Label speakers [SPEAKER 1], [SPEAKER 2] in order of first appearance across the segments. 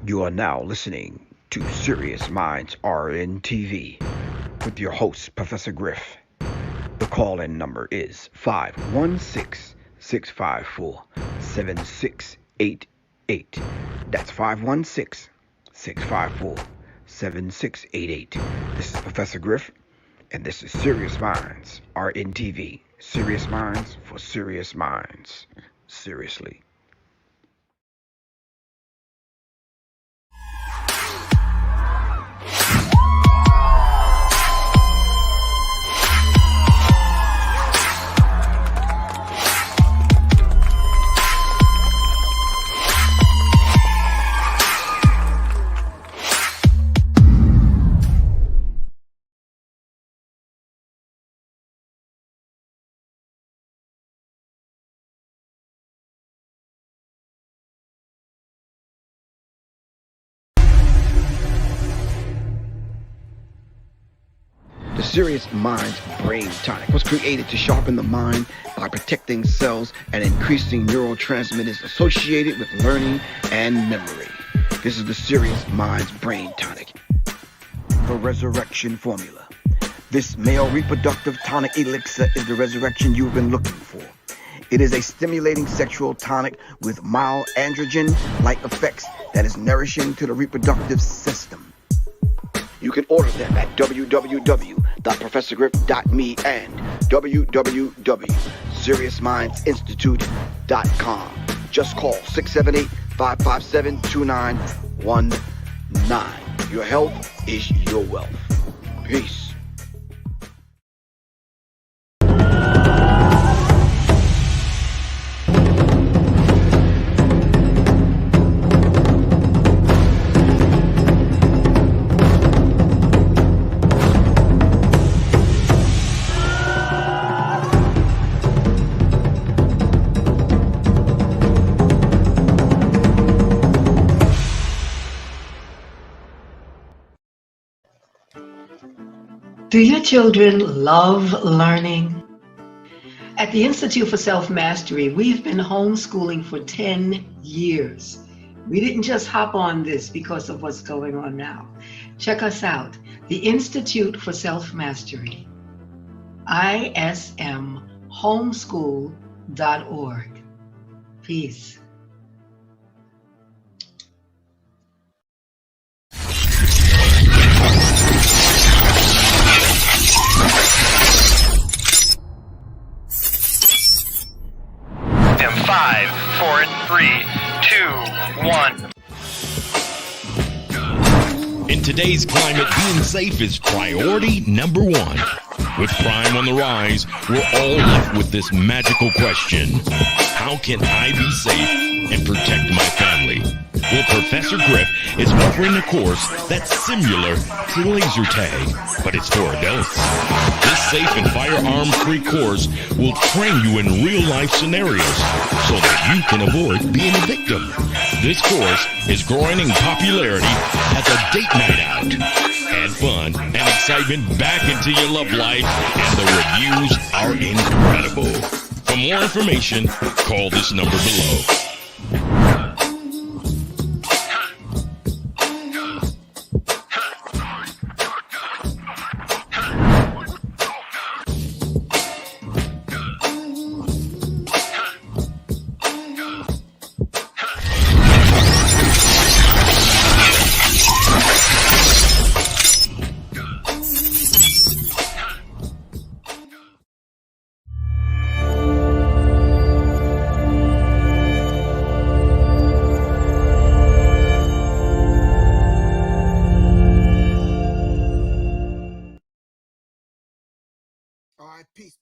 [SPEAKER 1] You are now listening to Serious Minds RNTV with your host, Professor Griff. The call-in number is 516-654-7688. That's 516-654-7688. This is Professor Griff, and this is Serious Minds RNTV. Serious Minds for Serious Minds. Seriously. The Serious Minds Brain Tonic was created to sharpen the mind by protecting cells and increasing neurotransmitters associated with learning and memory. This is the Serious Minds Brain Tonic. The Resurrection Formula. This male reproductive tonic elixir is the resurrection you've been looking for. It is a stimulating sexual tonic with mild androgen-like effects that is nourishing to the reproductive system. You can order them at www.professorgriff.me and www.seriousmindsinstitute.com. Just call 678-557-2919. Your health is your wealth. Peace.
[SPEAKER 2] Do your children love learning? At the Institute for Self-Mastery, we've been homeschooling for 10 years. We didn't just hop on this because of what's going on now. Check us out, the Institute for Self-Mastery, ismhomeschool.org. Peace.
[SPEAKER 3] Five, four, three, two, one.
[SPEAKER 4] In today's climate, being safe is priority number one. With crime on the rise, we're all left with this magical question: how can I be safe and protect my family? Well, Professor Griff is offering a course that's similar to laser tag, but it's for adults. This safe and firearm-free course will train you in real-life scenarios so that you can avoid being a victim. This course is growing in popularity as a date night out. Add fun and excitement back into your love life, and the reviews are incredible. For more information, call this number below.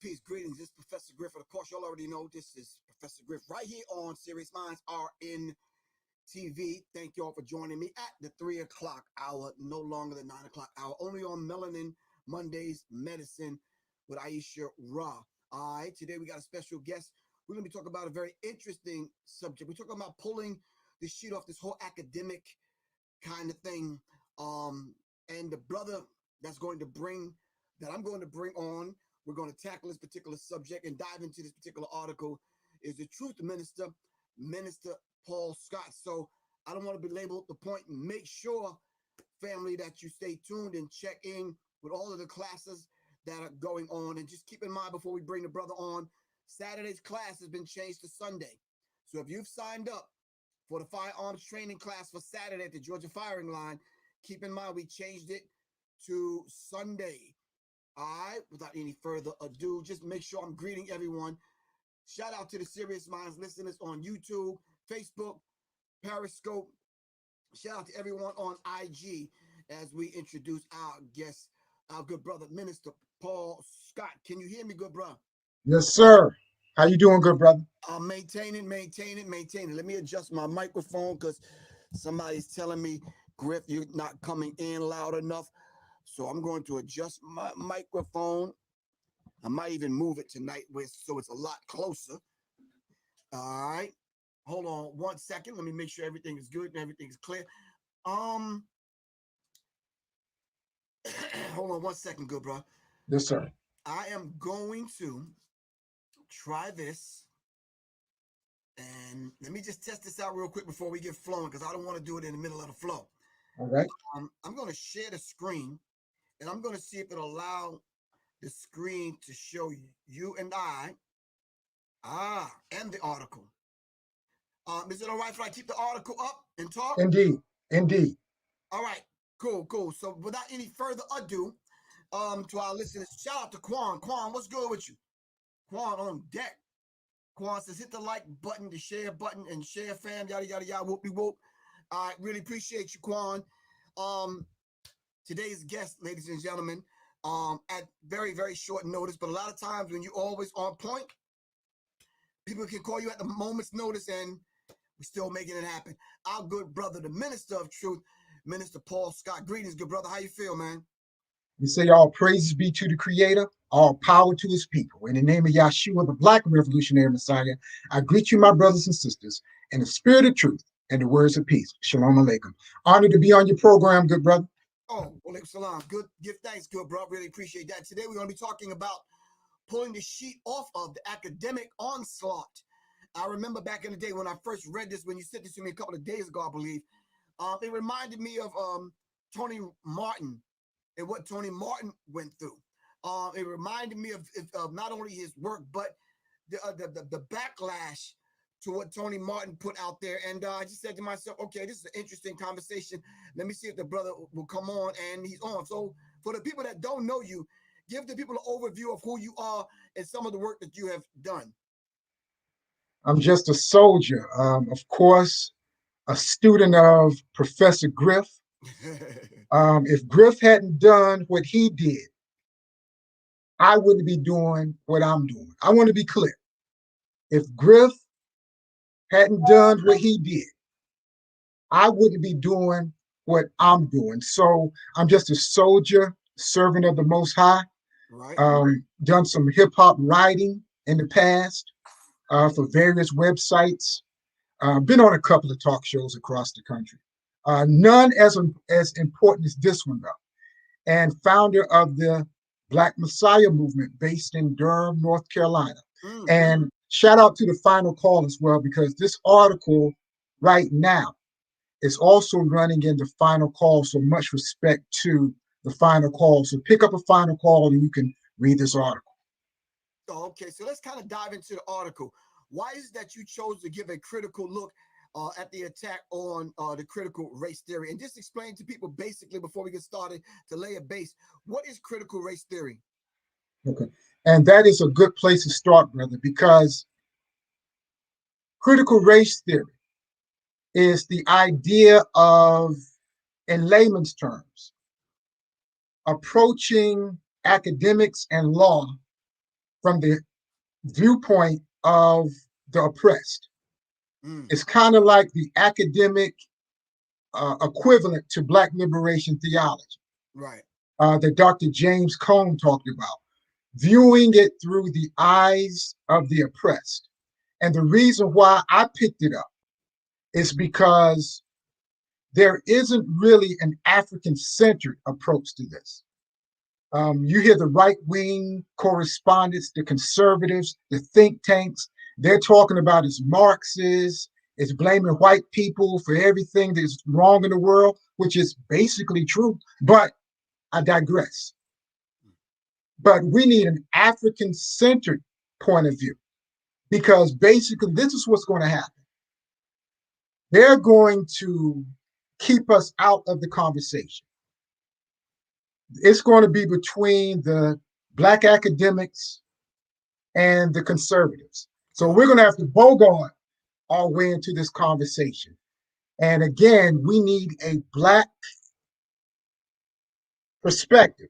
[SPEAKER 1] Peace, greetings. This is Professor Griff. Of course, you all already know this is Professor Griff right here on Serious Minds RNTV. Thank you all for joining me at the 3 o'clock hour, no longer the 9 o'clock hour, only on Melanin Mondays Medicine with Aisha Ra. All right, today we got a special guest. We're going to be talking about a very interesting subject. We're talking about pulling the sheet off this whole academic kind of thing. And the brother I'm going to bring on, we're going to tackle this particular subject and dive into this particular article, is the Truth Minister, Minister Paul Scott. So I don't want to belabor the point. Make sure, family, that you stay tuned and check in with all of the classes that are going on. And just keep in mind before we bring the brother on, Saturday's class has been changed to Sunday. So if you've signed up for the firearms training class for Saturday at the Georgia Firing Line, keep in mind we changed it to Sunday. All right, without any further ado, just make sure I'm greeting everyone. Shout out to the Serious Minds listeners on YouTube, Facebook, Periscope. Shout out to everyone on IG as we introduce our guest, our good brother, Minister Paul Scott. Can you hear me, good brother?
[SPEAKER 5] Yes, sir. How you doing, good brother?
[SPEAKER 1] Maintaining. Let me adjust my microphone because somebody's telling me, Griff, you're not coming in loud enough. So I'm going to adjust my microphone. I might even move it tonight so it's a lot closer. All right. Hold on 1 second. Let me make sure everything is good and everything is clear. Hold on 1 second, good bro.
[SPEAKER 5] Yes, sir.
[SPEAKER 1] I am going to try this. And let me just test this out real quick before we get flowing, because I don't want to do it in the middle of the flow.
[SPEAKER 5] All right.
[SPEAKER 1] I'm going to share the screen, and I'm going to see if it'll allow the screen to show you and I, and the article. Is it all right if I keep the article up and talk?
[SPEAKER 5] Indeed.
[SPEAKER 1] All right, cool. So without any further ado, to our listeners, shout out to Quan. Quan, what's good with you? Quan on deck. Quan says, hit the like button, the share button, and share, fam, yada, yada, yada, whoopie whoop. I really appreciate you, Quan. Today's guest, ladies and gentlemen, at very, very short notice, but a lot of times when you're always on point, people can call you at the moment's notice, and we're still making it happen. Our good brother, the Minister of Truth, Minister Paul Scott. Greetings, good brother. How you feel, man?
[SPEAKER 5] We say all praises be to the Creator, all power to his people. In the name of Yahshua, the Black Revolutionary Messiah, I greet you, my brothers and sisters, in the spirit of truth and the words of peace. Shalom Aleichem. Honored to be on your program, good brother.
[SPEAKER 1] Oh, alaikum salam. Good. Give thanks, good bro. Really appreciate that. Today we're going to be talking about pulling the sheet off of the academic onslaught. I remember back in the day when I first read this, when you sent this to me a couple of days ago, I believe, it reminded me of Tony Martin and what Tony Martin went through. It reminded me of not only his work, but the backlash to what Tony Martin put out there. And I just said to myself, okay, this is an interesting conversation. Let me see if the brother will come on, and he's on. So for the people that don't know you, give the people an overview of who you are and some of the work that you have done.
[SPEAKER 5] I'm just a soldier. Of course, a student of Professor Griff. If Griff hadn't done what he did, I wouldn't be doing what I'm doing. I want to be clear. If Griff hadn't done what he did, I wouldn't be doing what I'm doing. So I'm just a soldier, servant of the Most High.
[SPEAKER 1] Right.
[SPEAKER 5] Done some hip hop writing in the past for various websites. Been on a couple of talk shows across the country. None as important as this one, though. And founder of the Black Messiah movement based in Durham, North Carolina. Mm-hmm. And shout out to the Final Call as well, because this article right now is also running in the Final Call. So much respect to the Final Call. So pick up a Final Call and you can read this article.
[SPEAKER 1] Okay, so let's kind of dive into the article. Why is it that you chose to give a critical look at the attack on the critical race theory? And just explain to people basically before we get started to lay a base, what is critical race theory?
[SPEAKER 5] Okay, and that is a good place to start, brother, because critical race theory is the idea of, in layman's terms, approaching academics and law from the viewpoint of the oppressed. It's kind of like the academic equivalent to Black liberation theology,
[SPEAKER 1] right?
[SPEAKER 5] That Dr. James Cone talked about, viewing it through the eyes of the oppressed. And the reason why I picked it up is because there isn't really an African-centered approach to this. You hear the right-wing correspondents, the conservatives, the think tanks, they're talking about as Marxist, It's blaming white people for everything that's wrong in the world, which is basically true. But I digress. But we need an African-centered point of view, because basically this is what's going to happen. They're going to keep us out of the conversation. It's going to be between the Black academics and the conservatives. So we're going to have to bogart our way into this conversation. And again, we need a Black perspective,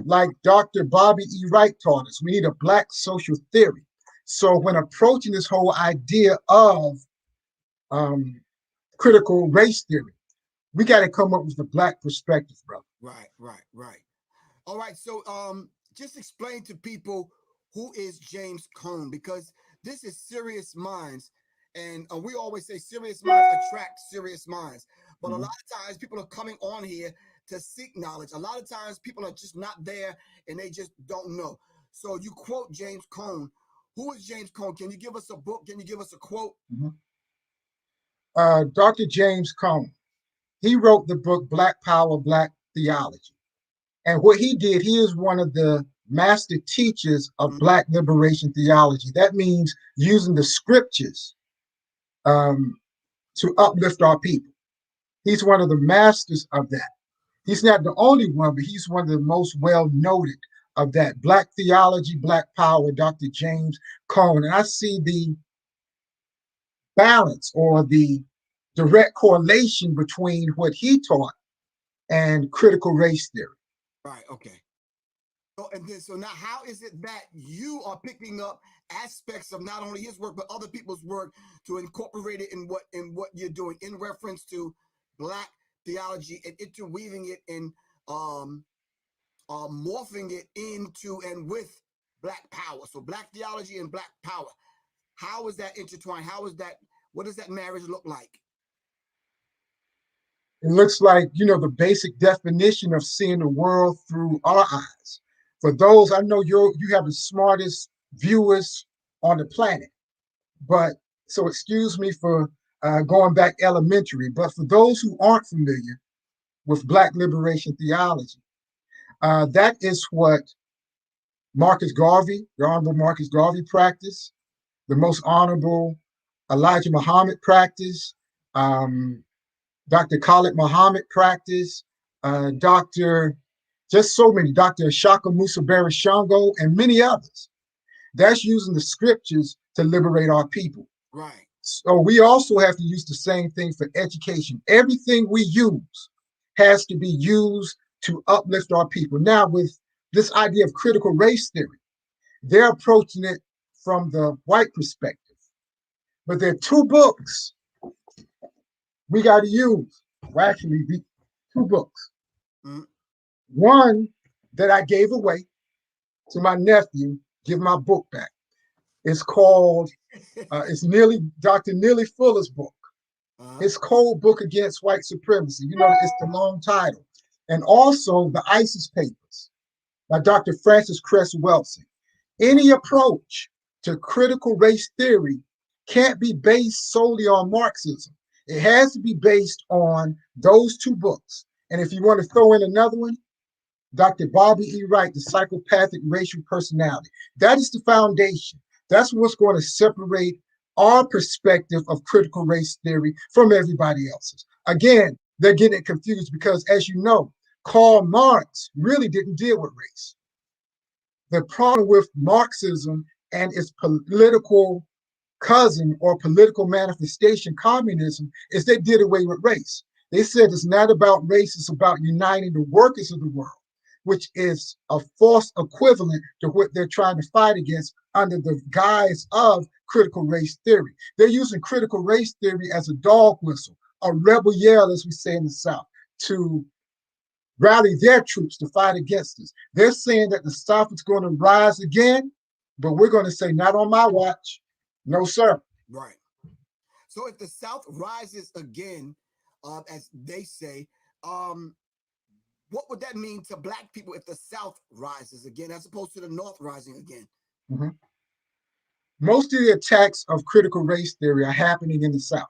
[SPEAKER 5] like Dr. Bobby E. Wright taught us. We need a Black social theory. So when approaching this whole idea of critical race theory, we got to come up with a Black perspective, brother.
[SPEAKER 1] Right. All right. So just explain to people who is James Cone, because this is serious minds. And we always say serious minds attract serious minds. But a lot of times people are coming on here to seek knowledge. A lot of times people are just not there and they just don't know. So you quote James Cone. Who is James Cone? Can you give us a book? Can you give us a quote?
[SPEAKER 5] Dr. James Cone, he wrote the book Black Power, Black Theology. And what he did, he is one of the master teachers of Black liberation theology. That means using the scriptures to uplift our people. He's one of the masters of that. He's not the only one, but he's one of the most well noted of that. Black theology, Black power, Dr. James Cone. And I see the balance or the direct correlation between what he taught and critical race theory.
[SPEAKER 1] Right. Okay. So now, how is it that you are picking up aspects of not only his work but other people's work to incorporate it in what you're doing in reference to Black theology and interweaving it and morphing it into and with Black power? So Black theology and Black power. How is that intertwined? What does that marriage look like?
[SPEAKER 5] It looks like, the basic definition of seeing the world through our eyes. For those, I know you have the smartest viewers on the planet, but so excuse me for going back elementary, but for those who aren't familiar with Black liberation theology, that is what Marcus Garvey, the Honorable Marcus Garvey practiced, the Most Honorable Elijah Muhammad practiced, Dr. Khalid Muhammad practiced, Dr. Shaka Musa Barashango, and many others. That's using the scriptures to liberate our people.
[SPEAKER 1] Right.
[SPEAKER 5] So we also have to use the same thing for education. Everything we use has to be used to uplift our people. Now, with this idea of critical race theory, they're approaching it from the white perspective. But there are two books we got to use. Well, actually, two books. One that I gave away to my nephew, give my book back. It's called, it's Dr. Neely Fuller's book. His Cold Book Against White Supremacy. It's the long title. And also the ISIS Papers by Dr. Francis Cress Welsing. Any approach to critical race theory can't be based solely on Marxism. It has to be based on those two books. And if you want to throw in another one, Dr. Bobby E. Wright, The Psychopathic Racial Personality. That is the foundation. That's what's going to separate our perspective of critical race theory from everybody else's. Again, they're getting it confused because, as you know, Karl Marx really didn't deal with race. The problem with Marxism and its political cousin or political manifestation, communism, is they did away with race. They said it's not about race, it's about uniting the workers of the world, which is a false equivalent to what they're trying to fight against under the guise of critical race theory. They're using critical race theory as a dog whistle, a rebel yell, as we say in the South, to rally their troops to fight against us. They're saying that the South is going to rise again, but we're going to say, not on my watch. No, sir.
[SPEAKER 1] Right. So if the South rises again, as they say, what would that mean to Black people if the South rises again, as opposed to the North rising again?
[SPEAKER 5] Most of the attacks of critical race theory are happening in the South.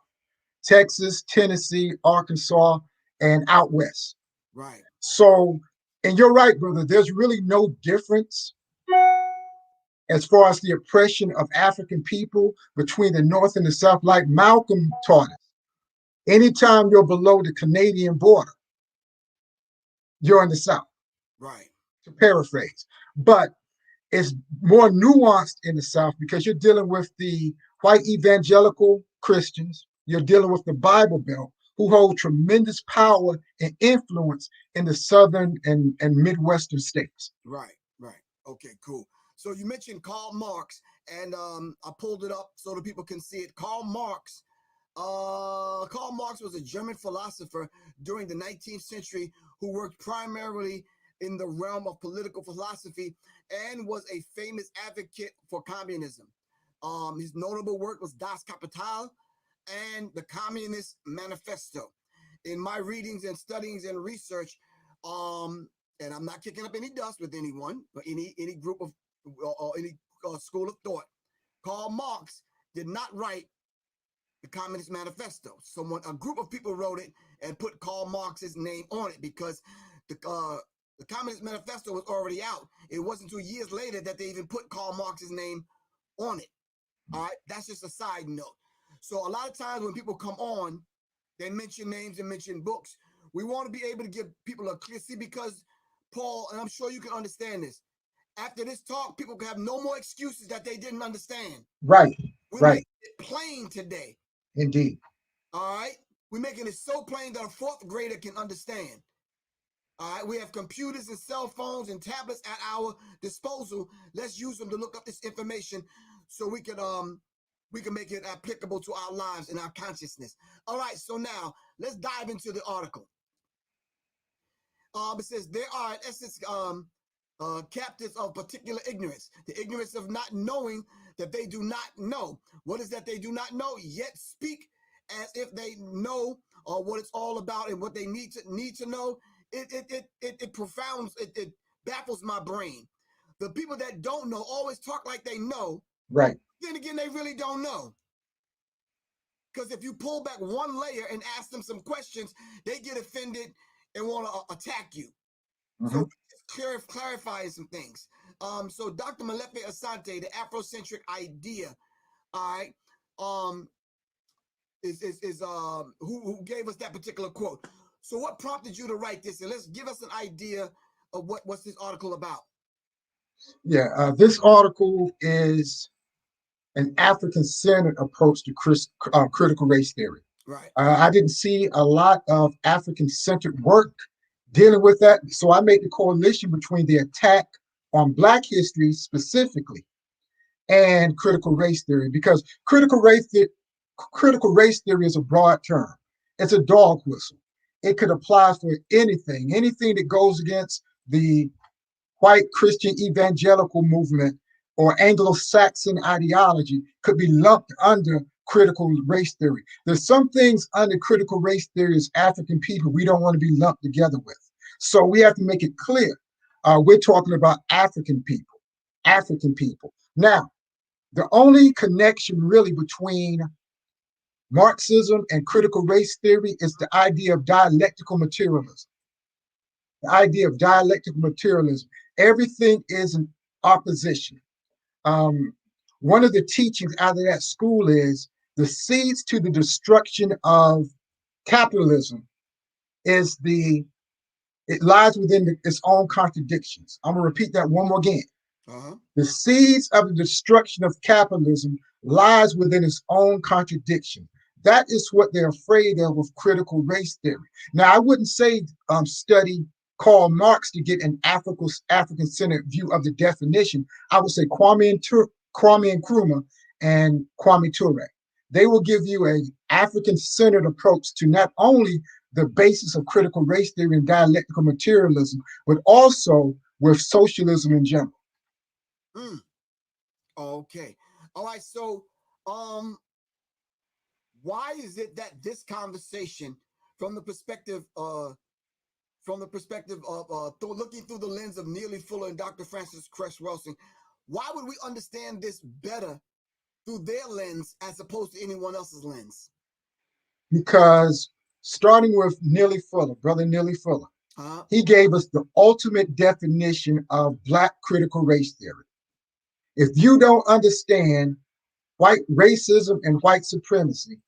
[SPEAKER 5] Texas, Tennessee, Arkansas, and out west.
[SPEAKER 1] Right.
[SPEAKER 5] So, and you're right, brother, there's really no difference as far as the oppression of African people between the North and the South. Like Malcolm taught us, anytime you're below the Canadian border, you're in the South.
[SPEAKER 1] Right.
[SPEAKER 5] To paraphrase. But it's more nuanced in the South because you're dealing with the white evangelical Christians, you're dealing with the Bible Belt, who hold tremendous power and influence in the Southern and Midwestern states.
[SPEAKER 1] Right, right. Okay, cool. So you mentioned Karl Marx, and I pulled it up so that people can see it. Karl Marx was a German philosopher during the 19th century who worked primarily in the realm of political philosophy and was a famous advocate for communism. His notable work was Das Kapital and the Communist Manifesto. In my readings and studies and research, and I'm not kicking up any dust with anyone, but any group of or any school of thought, Karl Marx did not write the Communist Manifesto. A group of people wrote it and put Karl Marx's name on it because the Communist Manifesto was already out. It wasn't until years later that they even put Karl Marx's name on it. All right, that's just a side note. So a lot of times when people come on, they mention names and mention books. We want to be able to give people a clear see because, Paul, and I'm sure you can understand this, after this talk, people can have no more excuses that they didn't understand.
[SPEAKER 5] Right,
[SPEAKER 1] We're
[SPEAKER 5] right.
[SPEAKER 1] making it plain today.
[SPEAKER 5] Indeed.
[SPEAKER 1] All right? We're making it so plain that a fourth grader can understand. All right? We have computers and cell phones and tablets at our disposal. Let's use them to look up this information so we can make it applicable to our lives and our consciousness. All right, so now let's dive into the article. It says there are, in essence, captives of particular ignorance, the ignorance of not knowing that they do not know. What is that they do not know? Yet speak as if they know what it's all about and what they need to know. It profounds, it baffles my brain. The people that don't know always talk like they know.
[SPEAKER 5] Right.
[SPEAKER 1] Then again, they really don't know. Because if you pull back one layer and ask them some questions, they get offended and want to attack you.
[SPEAKER 5] Mm-hmm.
[SPEAKER 1] So clarifying some things. So Dr. Molefe Asante, the Afrocentric idea, all right, who gave us that particular quote. So what prompted you to write this? And let's give us an idea of what's this article about.
[SPEAKER 5] Yeah, this article is an African-centered approach to critical race theory.
[SPEAKER 1] Right.
[SPEAKER 5] I didn't see a lot of African-centered work dealing with that, so I made the correlation between the attack on Black history specifically and critical race theory, because critical race theory is a broad term. It's a dog whistle. It could apply for anything that goes against the white Christian evangelical movement or Anglo-Saxon ideology could be lumped under critical race theory. There's some things under critical race theory as African people we don't want to be lumped together with. So we have to make it clear. We're talking about African people. Now, the only connection really between Marxism and critical race theory is the idea of dialectical materialism. Everything is an opposition. One of the teachings out of that school is the seeds to the destruction of capitalism it lies within its own contradictions. I'm gonna repeat that one more again. Uh-huh. The seeds of the destruction of capitalism lies within its own contradiction. That is what they're afraid of with critical race theory. Now, I wouldn't say study Karl Marx to get an African-centered view of the definition. I would say Kwame Nkrumah and Kwame Ture. They will give you an African-centered approach to not only the basis of critical race theory and dialectical materialism, but also with socialism in general.
[SPEAKER 1] Okay. All right. So, why is it that this conversation, from the perspective of looking through the lens of Neely Fuller and Dr. Francis Cress Welsing, why would we understand this better through their lens as opposed to anyone else's lens?
[SPEAKER 5] because starting with Neely Fuller, Brother Neely Fuller,
[SPEAKER 1] Uh-huh.
[SPEAKER 5] he gave us the ultimate definition of Black critical race theory. If you don't understand white racism and white supremacy,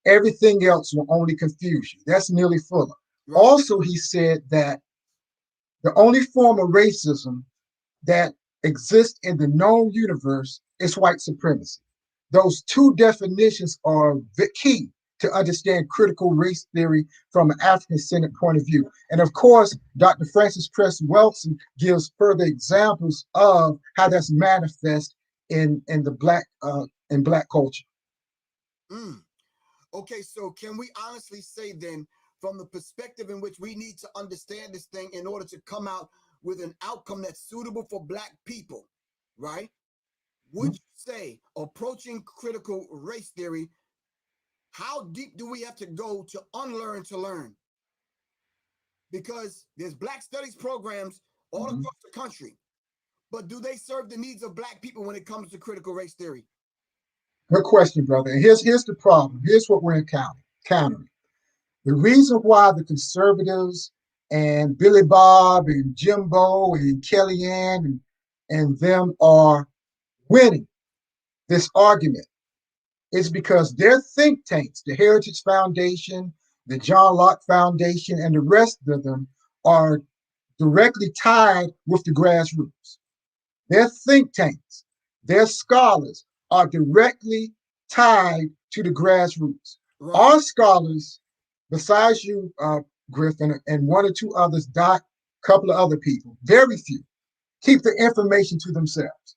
[SPEAKER 5] everything else will only confuse you. That's Neely Fuller.
[SPEAKER 1] Right.
[SPEAKER 5] Also, he said that the only form of racism that exists in the known universe is white supremacy. Those two definitions are the key to understand critical race theory from an African-centered point of view. And of course, Dr. Francis Cress Welton gives further examples of how that's manifest in Black culture.
[SPEAKER 1] Mm. Okay, so can we honestly say then, from the perspective in which we need to understand this thing in order to come out with an outcome that's suitable for Black people, right? Would you say, approaching critical race theory, how deep do we have to go to unlearn to learn? Because there's Black studies programs all across the country, but do they serve the needs of Black people when it comes to critical race theory?
[SPEAKER 5] Good question, brother. And here's the problem. Here's what we're encountering. The reason why the conservatives and Billy Bob and Jimbo and Kellyanne and them are winning this argument is because their think tanks, the Heritage Foundation, the John Locke Foundation, and the rest of them are directly tied with the grassroots. Their think tanks, their scholars are directly tied to the grassroots.
[SPEAKER 1] Right.
[SPEAKER 5] Our scholars, besides you, Griff, and one or two others, Doc, a couple of other people, very few, keep the information to themselves.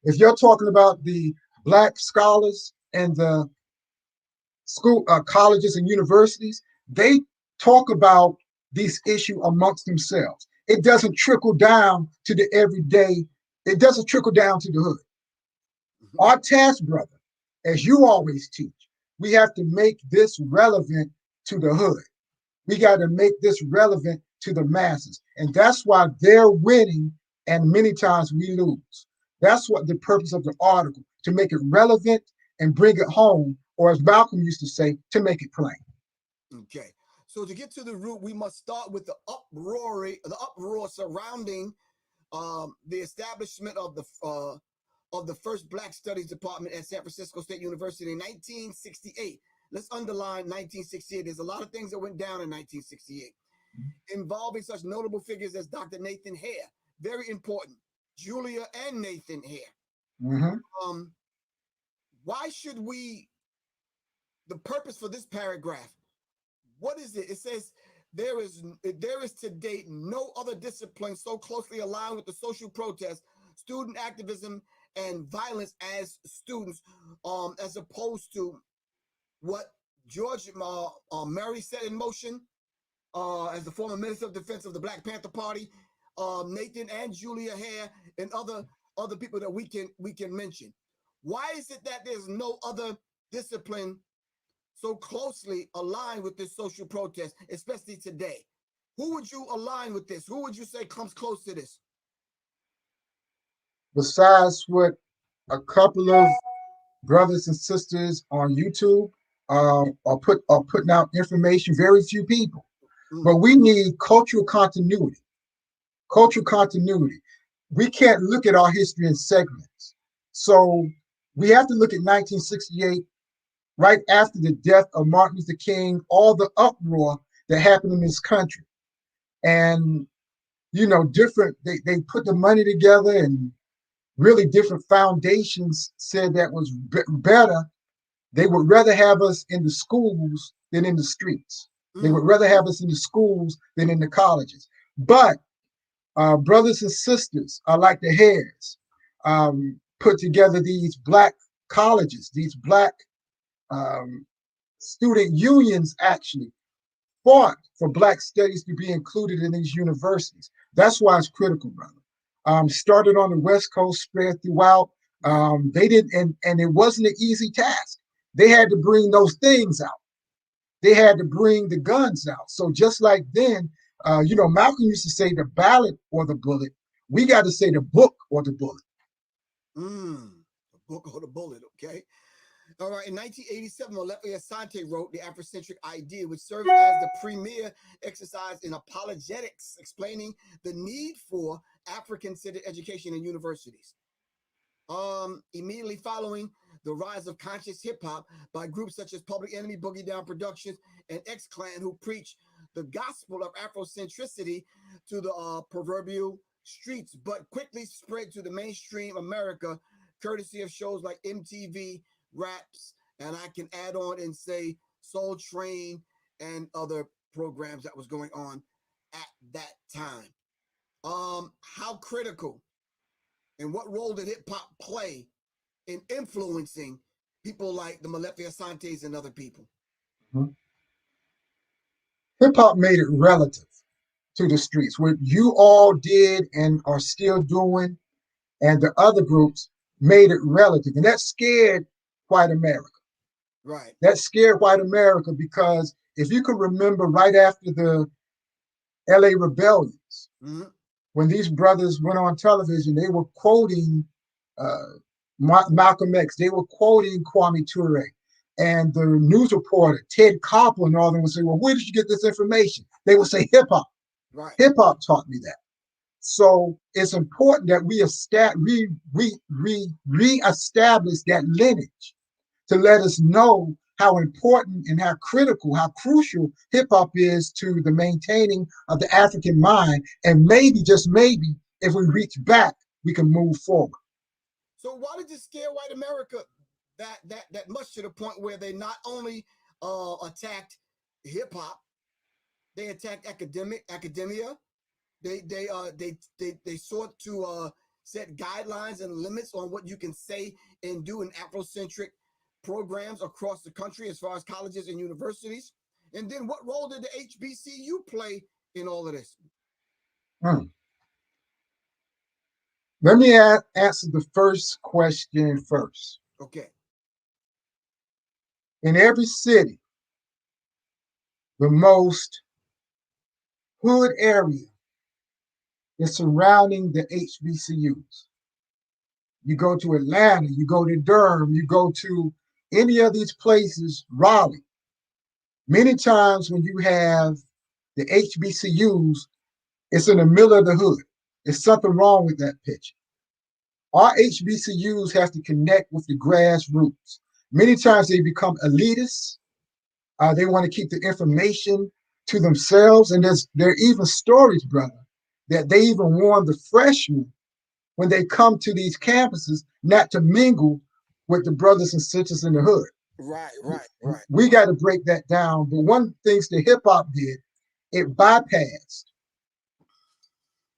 [SPEAKER 5] If you're talking about the Black scholars and the school, colleges and universities, they talk about these issues amongst themselves. It doesn't trickle down to the everyday. It doesn't trickle down to the hood. Our task, brother, as you always teach, we have to make this relevant to the hood. We got to make this relevant to the masses. And that's why they're winning and many times we lose. That's what the purpose of the article, to make it relevant and bring it home, or as Malcolm used to say, to make it plain.
[SPEAKER 1] Okay. So to get to the root, we must start with the uproar surrounding the establishment of the first Black Studies Department at San Francisco State University in 1968. Let's underline 1968. There's a lot of things that went down in 1968 involving such notable figures as Dr. Nathan Hare. Very important. Julia and Nathan Hare. Why should we, the purpose for this paragraph, what is it? It says, there is to date no other discipline so closely aligned with the social protest, student activism, and violence as students, as opposed to what George Murray set in motion as the former Minister of Defense of the Black Panther Party, Nathan and Julia Hare, and other people that we can mention. Why is it that there's no other discipline so closely aligned with this social protest, especially today? Who would you align with this? Who would you say comes close to this?
[SPEAKER 5] Besides what a couple of brothers and sisters on YouTube are putting out information, very few people. But we need cultural continuity. Cultural continuity. We can't look at our history in segments. So we have to look at 1968, right after the death of Martin Luther King, all the uproar that happened in this country. And, you know, they put the money together, and really different foundations said that was better. They would rather have us in the schools than in the streets. They would rather have us in the schools than in the colleges. But brothers and sisters like the Hares put together these Black colleges, these Black student unions actually fought for Black studies to be included in these universities. That's why it's critical, brother. Started on the West Coast, spread throughout. They didn't, and it wasn't an easy task. They had to bring those things out. They had to bring the guns out. So just like then, you know, Malcolm used to say the ballot or the bullet. We got to say the book or the bullet.
[SPEAKER 1] The book or the bullet, okay? All right, in 1987, Molefi Asante wrote The Afrocentric Idea, which serves as the premier exercise in apologetics, explaining the need for African-centered education in universities. Immediately following the rise of conscious hip-hop by groups such as Public Enemy, Boogie Down Productions, and X-Clan, who preach the gospel of Afrocentricity to the proverbial streets, but quickly spread to the mainstream America, courtesy of shows like MTV, Raps, and I can add on and say Soul Train and other programs that was going on at that time. How critical and what role did hip hop play in influencing people like the Molefi Asantes and other people?
[SPEAKER 5] Mm-hmm. Hip hop made it relative to the streets. What you all did and are still doing, and the other groups made it relative, and that scared white America.
[SPEAKER 1] Right.
[SPEAKER 5] That scared white America because if you can remember right after the LA rebellions, when these brothers went on television, they were quoting Malcolm X, they were quoting Kwame Ture, and the news reporter, Ted Koppel, and all of them would say, well, where did you get this information? They would say hip hop.
[SPEAKER 1] Right.
[SPEAKER 5] Hip hop taught me that. So it's important that we reestablish that lineage to let us know how important and how critical, how crucial hip hop is to the maintaining of the African mind. And maybe, just maybe, if we reach back, we can move forward.
[SPEAKER 1] So why did it scare white America that much, to the point where they not only attacked hip hop, they attacked academia. They sought to set guidelines and limits on what you can say and do in Afrocentric programs across the country as far as colleges and universities. And then what role did the HBCU play in all of this?
[SPEAKER 5] Let me answer the first question first.
[SPEAKER 1] Okay.
[SPEAKER 5] In every city, the most hood area is surrounding the HBCUs. You go to Atlanta, you go to Durham, you go to any of these places, Raleigh. Many times when you have the HBCUs, it's in the middle of the hood. There's something wrong with that picture. Our HBCUs have to connect with the grassroots. Many times they become elitists. They want to keep the information to themselves. And there are even stories, brother, that they even warn the freshmen when they come to these campuses not to mingle with the brothers and sisters in the hood.
[SPEAKER 1] Right.
[SPEAKER 5] We got to break that down. But one of the things the hip hop did, it bypassed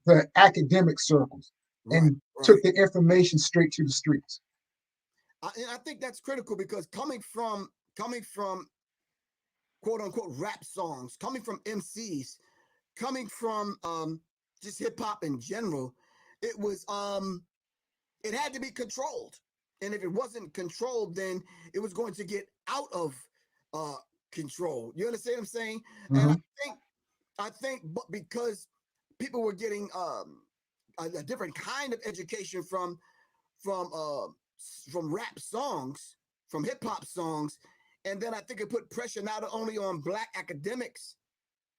[SPEAKER 5] the academic circles and took the information straight to the streets.
[SPEAKER 1] And I think that's critical because coming from quote unquote rap songs, coming from MCs, coming from just hip hop in general, it was it had to be controlled. And if it wasn't controlled, then it was going to get out of control. You understand what I'm saying? And I think but because people were getting a different kind of education from rap songs, from hip hop songs, and then I think it put pressure not only on Black academics,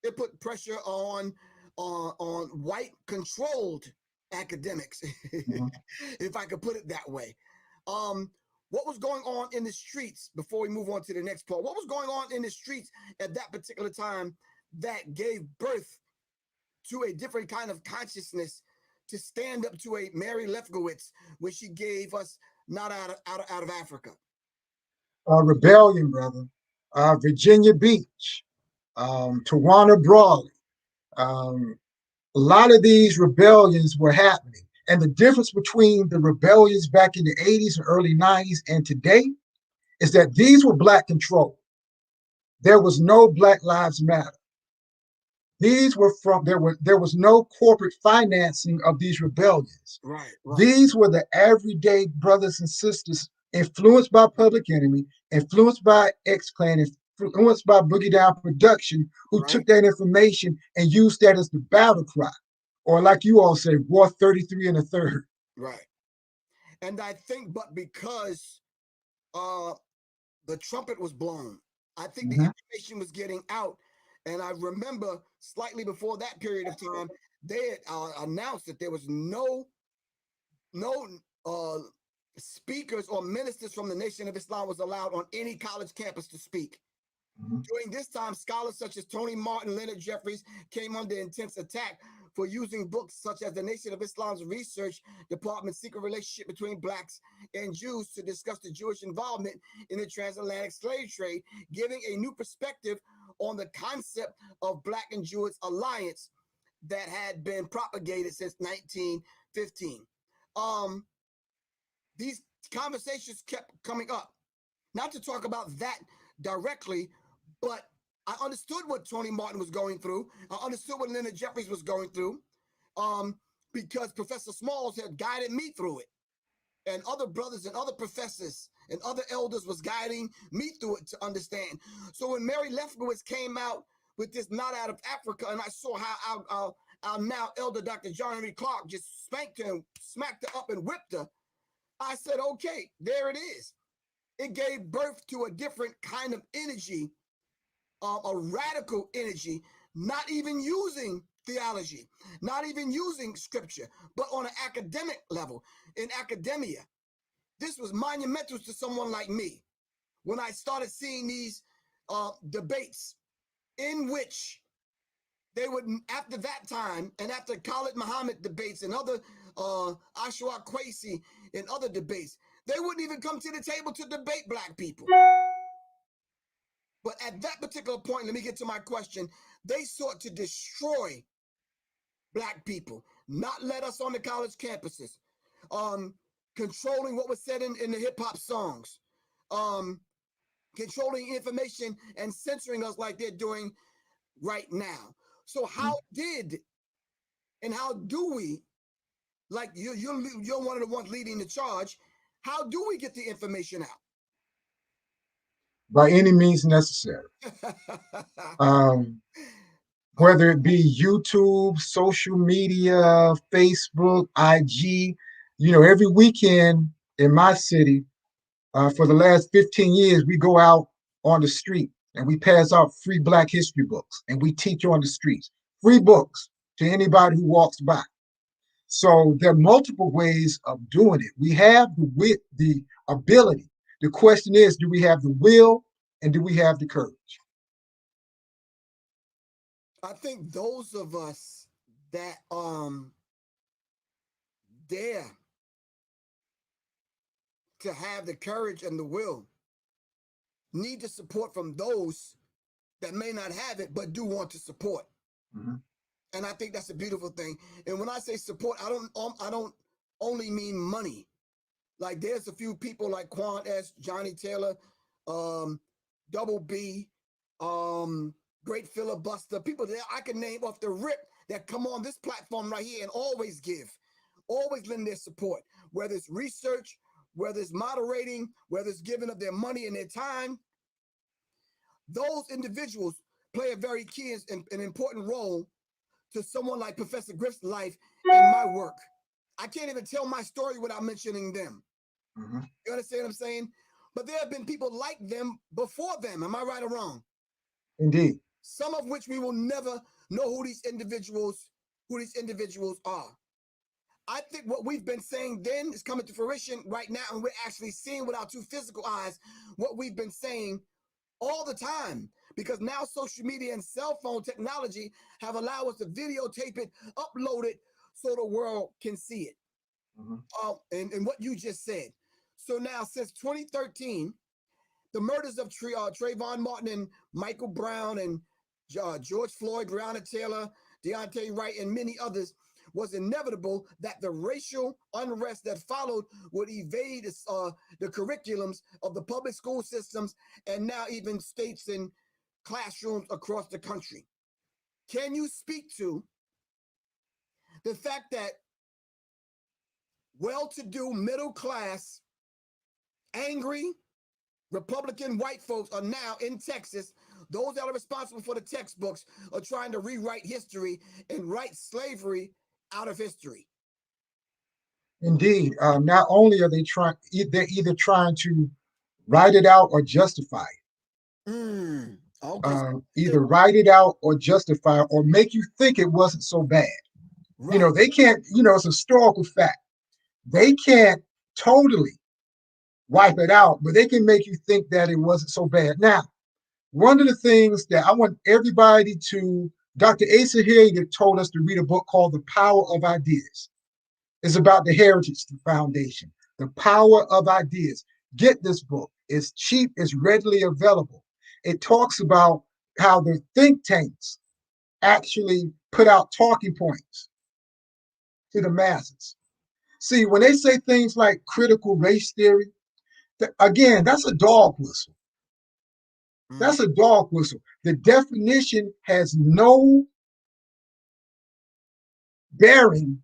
[SPEAKER 1] it put pressure on white controlled academics, if I could put it that way. What was going on in the streets before we move on to the next part? What was going on in the streets at that particular time that gave birth to a different kind of consciousness to stand up to a Mary Lefkowitz when she gave us Not Out of Africa?
[SPEAKER 5] Rebellion, brother. Virginia Beach, Tawana Brawley. A lot of these rebellions were happening. And the difference between the rebellions back in the 80s and early 90s and today is that these were Black controlled. There was no Black Lives Matter. These were there was no corporate financing of these rebellions.
[SPEAKER 1] Right.
[SPEAKER 5] These were the everyday brothers and sisters influenced by Public Enemy, influenced by X-Clan, influenced by Boogie Down Production, who took that information and used that as the battle cry. Or like you all say, War 33 and a third.
[SPEAKER 1] Right. And I think, but because the trumpet was blown. I think the
[SPEAKER 5] Mhm.
[SPEAKER 1] information was getting out. And I remember slightly before that period of time, they had announced that there was no uh, speakers or ministers from the Nation of Islam was allowed on any college campus to speak.
[SPEAKER 5] Mhm.
[SPEAKER 1] During this time, scholars such as Tony Martin, Leonard Jeffries came under intense attack for using books such as the Nation of Islam's Research Department's Secret Relationship Between Blacks and Jews to discuss the Jewish involvement in the transatlantic slave trade, giving a new perspective on the concept of Black and Jewish alliance that had been propagated since 1915. These conversations kept coming up. Not to talk about that directly, but I understood what Tony Martin was going through. I understood what Leonard Jeffries was going through, because Professor Smalls had guided me through it, and other brothers and other professors and other elders was guiding me through it to understand. So when Mary Lefkowitz came out with this "Not Out of Africa," and I saw how our now elder Dr. John Henry Clark just smacked her up and whipped her, I said, okay, there it is. It gave birth to a different kind of energy, a radical energy, not even using theology, not even using scripture, but on an academic level, in academia. This was monumental to someone like me when I started seeing these debates in which they would, after that time, and after Khalid Muhammad debates and other Ashwa Kwesi and other debates, they wouldn't even come to the table to debate Black people. But at that particular point, let me get to my question. They sought to destroy Black people, not let us on the college campuses, controlling what was said in the hip hop songs, controlling information and censoring us like they're doing right now. So how did and how do we, like you're one of the ones leading the charge, how do we get the information
[SPEAKER 5] By any means necessary.
[SPEAKER 1] out?
[SPEAKER 5] Whether it be YouTube, social media, Facebook, IG, every weekend in my city, for the last 15 years, we go out on the street and we pass out free Black history books and we teach on the streets, free books to anybody who walks by. So there are multiple ways of doing it. We have the ability. The question is, do we have the will and do we have the courage?
[SPEAKER 1] I think those of us that dare to have the courage and the will need the support from those that may not have it but do want to support.
[SPEAKER 5] Mm-hmm.
[SPEAKER 1] And I think that's a beautiful thing. And when I say support, I don't only mean money. Like there's a few people like Quan S, Johnny Taylor, Double B, Great Filibuster, people that I can name off the rip that come on this platform right here and always lend their support, whether it's research, whether it's moderating, whether it's giving of their money and their time. Those individuals play a very key and an important role to someone like Professor Griff's life and my work. I can't even tell my story without mentioning them.
[SPEAKER 5] Mm-hmm.
[SPEAKER 1] You understand what I'm saying? But there have been people like them before them. Am I right or wrong?
[SPEAKER 5] Indeed.
[SPEAKER 1] Some of which we will never know who these individuals are. I think what we've been saying then is coming to fruition right now, and we're actually seeing with our two physical eyes what we've been saying all the time, because now social media and cell phone technology have allowed us to videotape it, upload it, so the world can see it. Mm-hmm. And what you just said. So now, since 2013, the murders of Trayvon Martin and Michael Brown and George Floyd, Breonna Taylor, Deontay Wright, and many others, was inevitable that the racial unrest that followed would evade the curriculums of the public school systems and now even states and classrooms across the country. Can you speak to the fact that well-to-do, middle-class, angry Republican white folks are now in Texas, those that are responsible for the textbooks are trying to rewrite history and write slavery out of history?
[SPEAKER 5] Indeed. Not only are they they're either trying to write it out or justify it.
[SPEAKER 1] Okay.
[SPEAKER 5] Either write it out or justify it, or make you think it wasn't so bad.
[SPEAKER 1] Right.
[SPEAKER 5] You know, they can't, you know, it's a historical fact. They can't totally wipe it out, but they can make you think that it wasn't so bad. Now, one of the things that I want everybody to, Dr. Asa Hilliard told us to read a book called The Power of Ideas. It's about the Heritage Foundation, The Power of Ideas. Get this book. It's cheap, it's readily available. It talks about how the think tanks actually put out talking points to the masses. See, when they say things like critical race theory, again, that's a dog whistle. That's a dog whistle. The definition has no bearing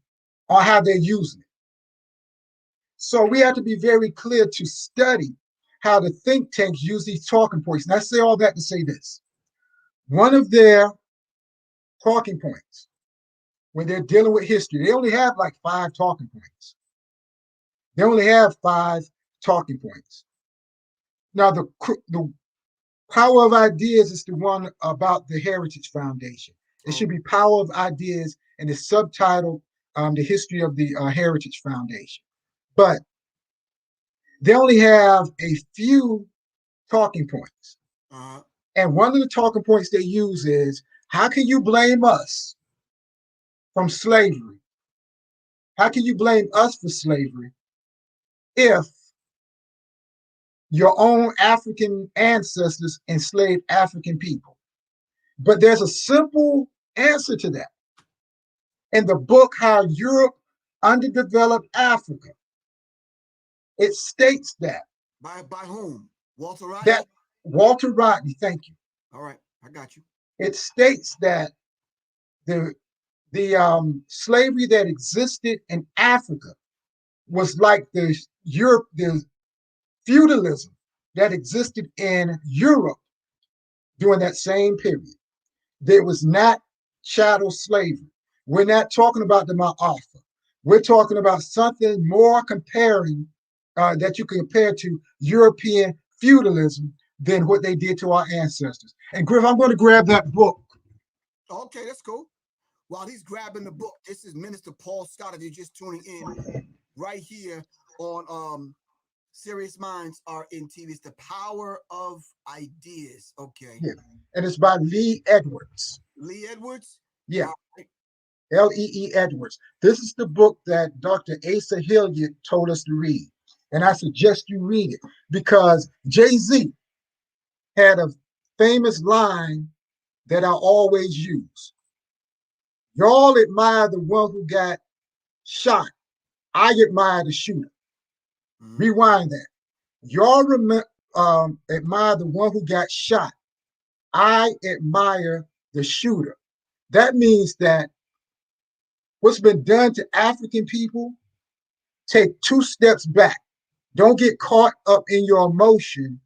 [SPEAKER 5] on how they're using it. So we have to be very clear to study how the think tanks use these talking points. And I say all that to say this. One of their talking points, when they're dealing with history, they only have like 5 talking points. They only have 5 talking points. Now, the Power of Ideas is the one about the Heritage Foundation. It should be Power of Ideas, and it's subtitled The History of the Heritage Foundation. But they only have a few talking points. And one of the talking points they use is, how can you blame us from slavery? How can you blame us for slavery if your own African ancestors enslaved African people? But there's a simple answer to that. In the book, How Europe Underdeveloped Africa, it states that.
[SPEAKER 1] By whom? Walter Rodney?
[SPEAKER 5] That Walter Rodney, thank you.
[SPEAKER 1] All right, I got you.
[SPEAKER 5] It states that the slavery that existed in Africa was like the feudalism that existed in Europe during that same period. There was not chattel slavery. We're not talking about the Ma'afa. We're talking about something more comparing that you can compare to European feudalism than what they did to our ancestors. And Griff, I'm going to grab that book.
[SPEAKER 1] Okay, that's cool. While he's grabbing the book, this is Minister Paul Scott. If you're just tuning in, right here on Serious Minds Are in TV. It's The Power of Ideas. Okay.
[SPEAKER 5] Yeah. And it's by Lee Edwards.
[SPEAKER 1] Lee Edwards?
[SPEAKER 5] Yeah. Lee Edwards. This is the book that Dr. Asa Hilliard told us to read. And I suggest you read it because Jay-Z had a famous line that I always use. Y'all admire the one who got shot. I admire the shooter. Rewind that. Y'all admire the one who got shot. I admire the shooter. That means that what's been done to African people, take 2 steps back. Don't get caught up in your emotion,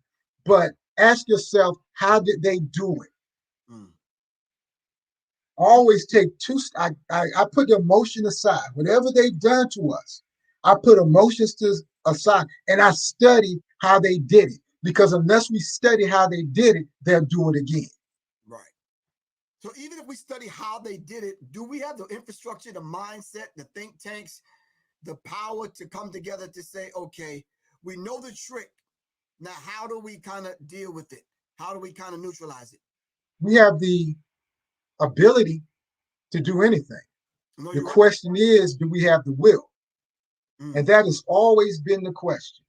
[SPEAKER 5] but ask yourself, how did they do it? Always take 2. I put the emotion aside. Whatever they've done to us, I put emotions aside and I study how they did it. Because unless we study how they did it, they'll do it again.
[SPEAKER 1] Right. So even if we study how they did it, do we have the infrastructure, the mindset, the think tanks, the power to come together to say, okay, we know the trick. Now, how do we kind of deal with it? How do we kind of neutralize it?
[SPEAKER 5] We have the ability to do anything. The question is, do we have the will? And that has always been the question.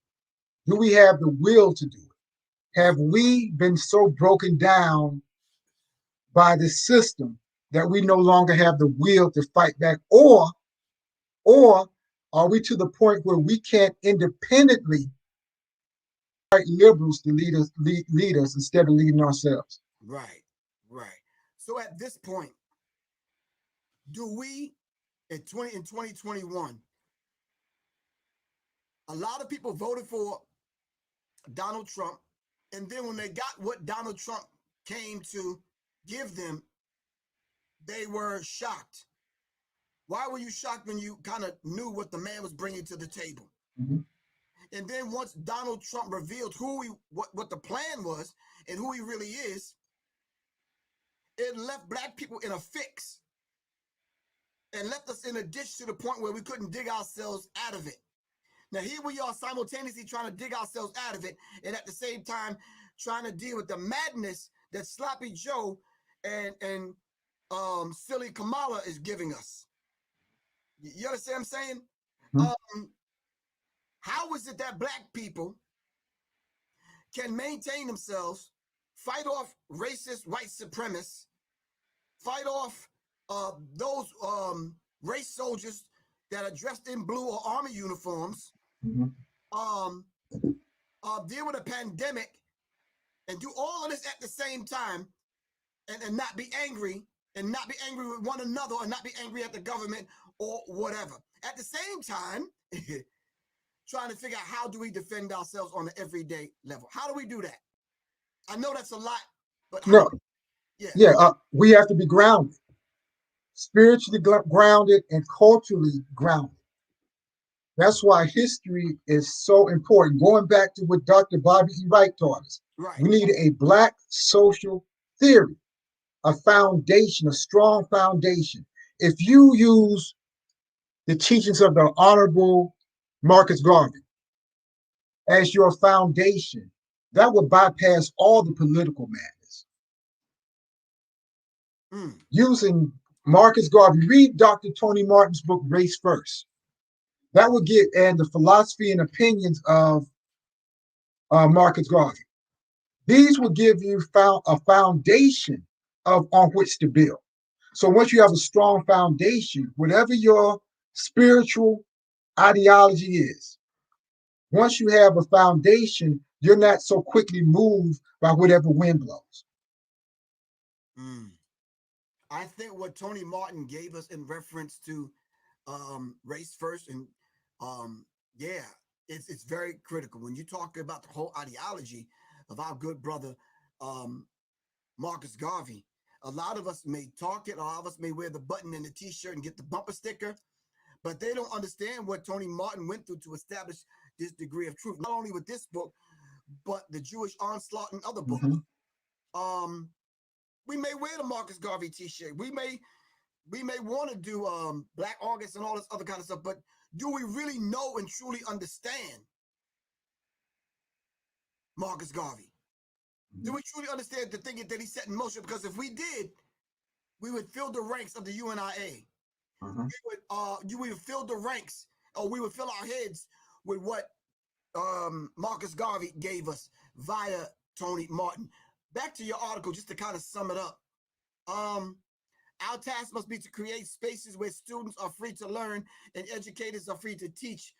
[SPEAKER 5] Do we have the will to do it? Have we been so broken down by the system that we no longer have the will to fight back? Or are we to the point where we can't independently fight liberals to lead us instead of leading ourselves?
[SPEAKER 1] Right, right. So at this point, do we, in 2021, a lot of people voted for Donald Trump, and then when they got what Donald Trump came to give them, they were shocked. Why were you shocked when you kind of knew what the man was bringing to the table? And then once Donald Trump revealed what the plan was and who he really is, it left black people in a fix and left us in a ditch to the point where we couldn't dig ourselves out of it. Now, here we are simultaneously trying to dig ourselves out of it, and at the same time trying to deal with the madness that Sloppy Joe and silly Kamala is giving us. You understand what I'm saying?
[SPEAKER 5] Mm-hmm.
[SPEAKER 1] How is it that black people can maintain themselves, fight off racist white supremacists, fight off those race soldiers that are dressed in blue or army uniforms, deal with a pandemic, and do all of this at the same time, and not be angry, and not be angry with one another, or not be angry at the government or whatever. At the same time, trying to figure out how do we defend ourselves on an everyday level. How do we do that? I know that's a lot, but
[SPEAKER 5] No, we have to be grounded, spiritually grounded and culturally grounded. That's why history is so important. Going back to what Dr. Bobby E. Wright taught us, we need a black social theory, a foundation, a strong foundation. If you use the teachings of the Honorable Marcus Garvey as your foundation, that would bypass all the political madness. Using Marcus Garvey, read Dr. Tony Martin's book, Race First. That would get, and the philosophy and opinions of Marcus Garvey. These will give you a foundation on which to build. So once you have a strong foundation, whatever your spiritual ideology is, once you have a foundation, you're not so quickly moved by whatever wind blows.
[SPEAKER 1] I think what Tony Martin gave us in reference to race first, and it's very critical. When you talk about the whole ideology of our good brother Marcus Garvey, a lot of us may talk it, a lot of us may wear the button in the t-shirt and get the bumper sticker, but they don't understand what Tony Martin went through to establish this degree of truth, not only with this book, but the Jewish Onslaught and other books. We may wear the Marcus Garvey t-shirt. We may want to do Black August and all this other kind of stuff, but do we really know and truly understand Marcus Garvey? Do we truly understand the thing that he set in motion? Because if we did, we would fill the ranks of the UNIA. We would fill the ranks, or we would fill our heads with what Marcus Garvey gave us via Tony Martin. Back to your article, just to kind of sum it up. Our task must be to create spaces where students are free to learn and educators are free to teach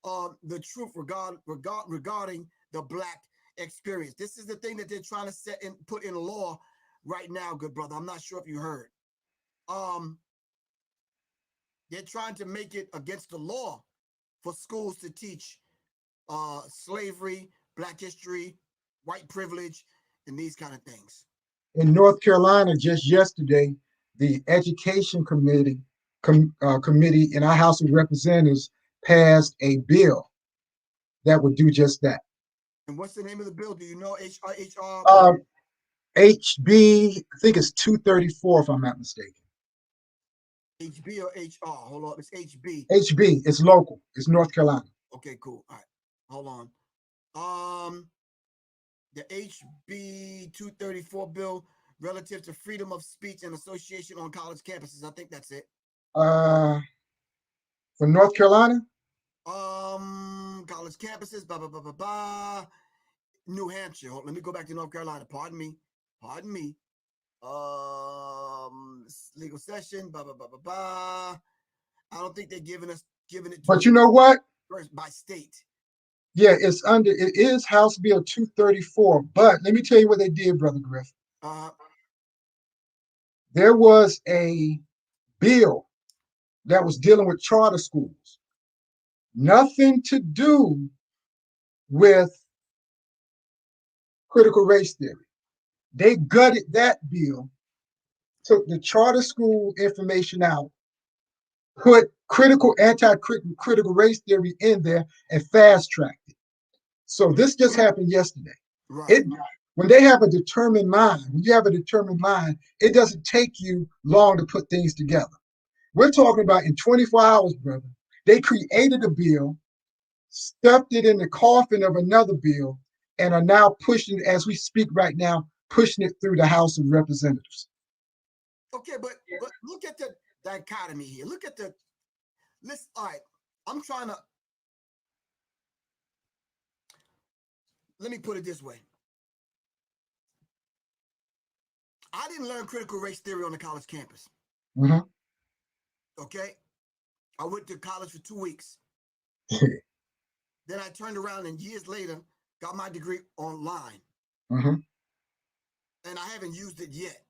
[SPEAKER 1] the truth regarding the Black experience. This is the thing that they're trying to set and put in law right now, good brother. I'm not sure if you heard. They're trying to make it against the law for schools to teach slavery, Black history, white privilege, and these kind of things.
[SPEAKER 5] In North Carolina, just yesterday, the Education Committee in our House of Representatives passed a bill that would do just that.
[SPEAKER 1] And what's the name of the bill? Do you know?
[SPEAKER 5] HB, I think it's 234, if I'm not mistaken.
[SPEAKER 1] HB or HR? Hold on, it's HB.
[SPEAKER 5] HB, it's local. It's North Carolina.
[SPEAKER 1] Okay, cool. All right, hold on. The HB 234 bill relative to freedom of speech and association on college campuses. I think that's it.
[SPEAKER 5] For North Carolina?
[SPEAKER 1] College campuses, New Hampshire. Let me go back to North Carolina. Pardon me. Legal session, I don't think they're giving it to
[SPEAKER 5] But
[SPEAKER 1] us
[SPEAKER 5] you know what?
[SPEAKER 1] first by state.
[SPEAKER 5] Yeah, it is House Bill 234. But let me tell you what they did, Brother Griff. There was a bill that was dealing with charter schools. Nothing to do with critical race theory. They gutted that bill, took the charter school information out, put anti-critical race theory in there and fast-tracked it. So this just happened yesterday.
[SPEAKER 1] Right.
[SPEAKER 5] When they have a determined mind, when you have a determined mind, it doesn't take you long to put things together. We're talking about in 24 hours, brother. They created a bill, stuffed it in the coffin of another bill, and are now pushing, as we speak right now, pushing it through the House of Representatives.
[SPEAKER 1] Okay, but look at the dichotomy here. Look at the list. All right, I'm trying to. Let me put it this way. I didn't learn critical race theory on the college campus.
[SPEAKER 5] Mm-hmm.
[SPEAKER 1] Okay, I went to college for 2 weeks. Then I turned around and years later got my degree online.
[SPEAKER 5] Mm-hmm.
[SPEAKER 1] And I haven't used it yet.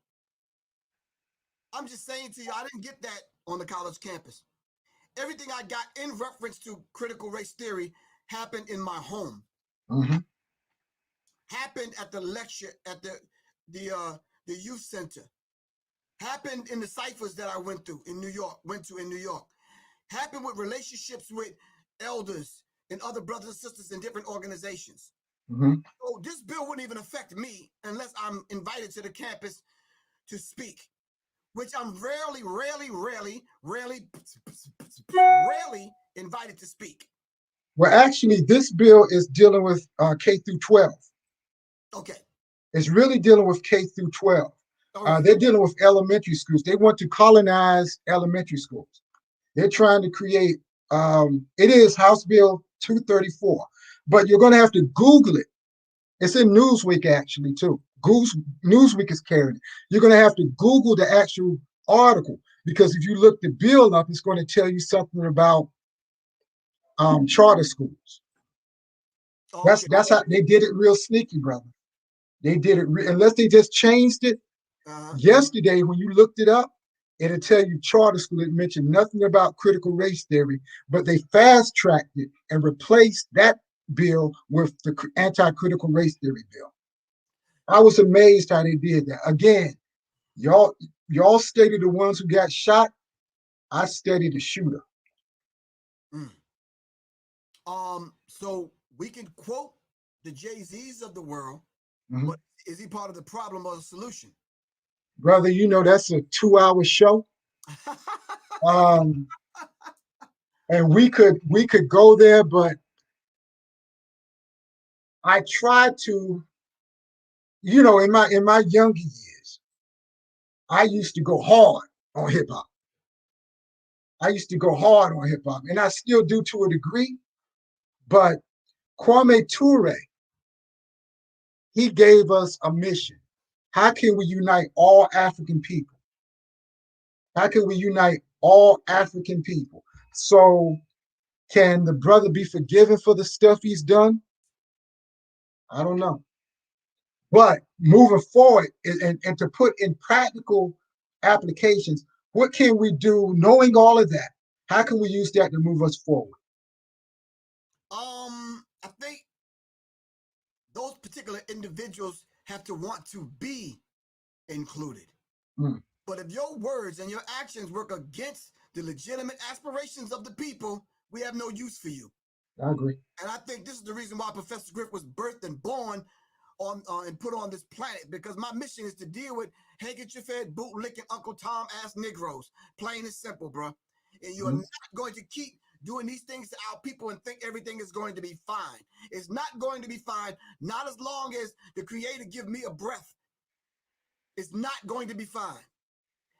[SPEAKER 1] I'm just saying to you, I didn't get that on the college campus. Everything I got in reference to critical race theory happened in my home.
[SPEAKER 5] Mm-hmm.
[SPEAKER 1] Happened at the lecture at the youth center. Happened in the ciphers that I went to in New York. Happened with relationships with elders and other brothers and sisters in different organizations.
[SPEAKER 5] Mm-hmm.
[SPEAKER 1] So this bill wouldn't even affect me unless I'm invited to the campus to speak, which I'm rarely invited to speak.
[SPEAKER 5] Well, actually, this bill is dealing with K through 12.
[SPEAKER 1] Okay.
[SPEAKER 5] It's really dealing with K through 12.
[SPEAKER 1] Right.
[SPEAKER 5] They're dealing with elementary schools. They want to colonize elementary schools. They're trying to create, it is House Bill 234, but you're going to have to Google it. It's in Newsweek, actually, too. Newsweek is carrying it. You're going to have to Google the actual article, because if you look the bill up, it's going to tell you something about charter schools. Okay. That's how they did it real sneaky, brother. They did it, unless they just changed it. Yesterday, when you looked it up, it'll tell you charter school. It mentioned nothing about critical race theory, but they fast-tracked it and replaced that bill with the anti-critical race theory bill. I was amazed how they did that. Again, y'all studied the ones who got shot. I studied the shooter.
[SPEAKER 1] So we can quote the Jay-Z's of the world,
[SPEAKER 5] mm-hmm.
[SPEAKER 1] but is he part of the problem or the solution?
[SPEAKER 5] Brother, that's a 2-hour show. And we could go there, but I tried to, in my younger years, I used to go hard on hip hop. And I still do to a degree. But Kwame Ture, he gave us a mission. How can we unite all African people? So can the brother be forgiven for the stuff he's done? I don't know. But moving forward and to put in practical applications, what can we do knowing all of that? How can we use that to move us forward?
[SPEAKER 1] I think those particular individuals have to want to be included. But if your words and your actions work against the legitimate aspirations of the people, we have no use for you.
[SPEAKER 5] I agree.
[SPEAKER 1] And I think this is the reason why Professor Griff was birthed and born on and put on this planet, because my mission is to deal with handkerchief-fed, boot-licking, Uncle Tom-ass Negroes. Plain and simple, bro. And you are not going to keep doing these things to our people and think everything is going to be fine. It's not going to be fine, not as long as the Creator give me a breath. It's not going to be fine.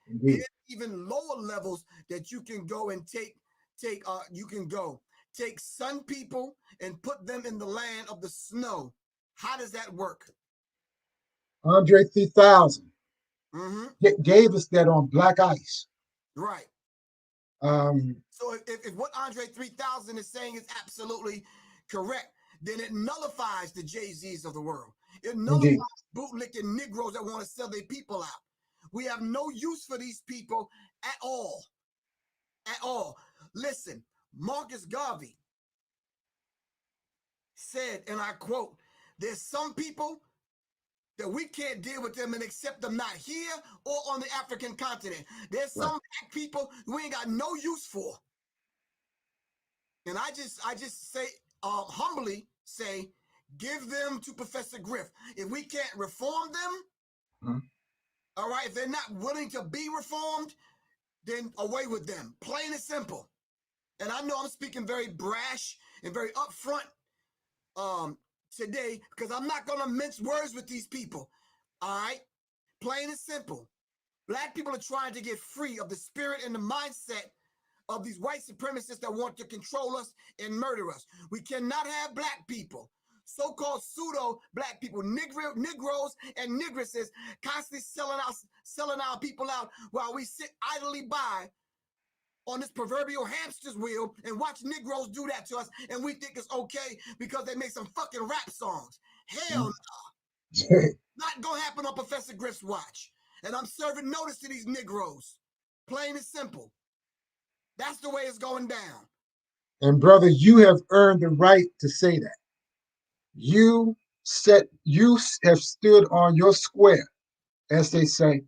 [SPEAKER 1] There's even lower levels that you can go and take sun people and put them in the land of the snow. How does that work?
[SPEAKER 5] Andre 3000 gave us that on black ice.
[SPEAKER 1] Right. So if what Andre 3000 is saying is absolutely correct, then it nullifies the Jay-Z's of the world. It nullifies bootlicking Negroes that want to sell their people out. We have no use for these people at all. At all. Listen, Marcus Garvey said, and I quote, "There's some people that we can't deal with them and accept them not here or on the African continent. There's some black people we ain't got no use for." And I just say, humbly say, give them to Professor Griff. If we can't reform them, all right, if they're not willing to be reformed, then away with them. Plain and simple. And I know I'm speaking very brash and very upfront today, because I'm not going to mince words with these people. All right? Plain and simple. Black people are trying to get free of the spirit and the mindset of these white supremacists that want to control us and murder us. We cannot have black people, so-called pseudo-black people, Negroes and Negresses, constantly selling our people out while we sit idly by on this proverbial hamster's wheel and watch Negroes do that to us, and we think it's okay because they make some fucking rap songs. Hell no. Not gonna happen on Professor Griff's watch. And I'm serving notice to these Negroes. Plain and simple. That's the way it's going down.
[SPEAKER 5] And brother, you have earned the right to say that. You have stood on your square, as they say,